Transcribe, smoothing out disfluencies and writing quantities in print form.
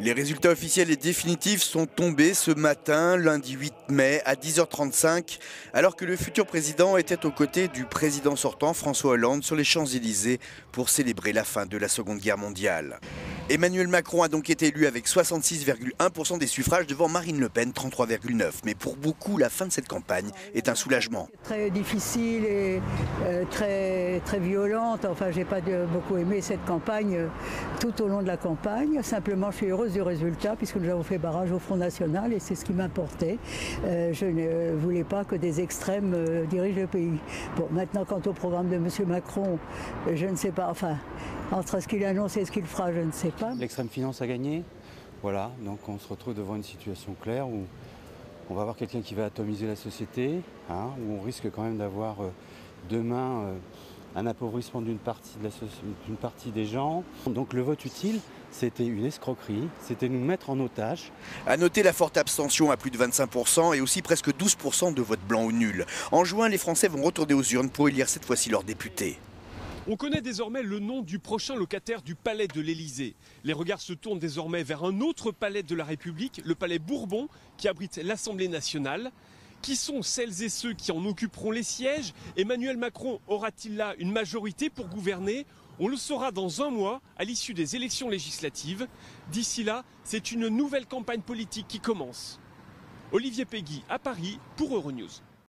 Les résultats officiels et définitifs sont tombés ce matin, lundi 8 mai à 10h35, alors que le futur président était aux côtés du président sortant François Hollande sur les Champs-Élysées pour célébrer la fin de la Seconde Guerre mondiale. Emmanuel Macron a donc été élu avec 66,1% des suffrages devant Marine Le Pen, 33,9%. Mais pour beaucoup, la fin de cette campagne est un soulagement. Très difficile et très violente. Enfin, j'ai pas beaucoup aimé cette campagne tout au long de la campagne. Simplement, je suis heureuse du résultat puisque nous avons fait barrage au Front National et c'est ce qui m'importait. Je ne voulais pas que des extrêmes dirigent le pays. Bon, maintenant, quant au programme de M. Macron, je ne sais pas. Enfin, entre ce qu'il annonce et ce qu'il fera, je ne sais pas. L'extrême finance a gagné. Voilà, donc on se retrouve devant une situation claire où on va avoir quelqu'un qui va atomiser la société, où on risque quand même d'avoir demain un appauvrissement d'une partie des gens. Donc le vote utile, c'était une escroquerie, c'était nous mettre en otage. À noter la forte abstention à plus de 25% et aussi presque 12% de vote blanc ou nul. En juin, les Français vont retourner aux urnes pour élire cette fois-ci leurs députés. On connaît désormais le nom du prochain locataire du palais de l'Élysée. Les regards se tournent désormais vers un autre palais de la République, le palais Bourbon, qui abrite l'Assemblée nationale. Qui sont celles et ceux qui en occuperont les sièges? Emmanuel Macron aura-t-il là une majorité pour gouverner? On le saura dans un mois, à l'issue des élections législatives. D'ici là, c'est une nouvelle campagne politique qui commence. Olivier Péguy à Paris pour Euronews.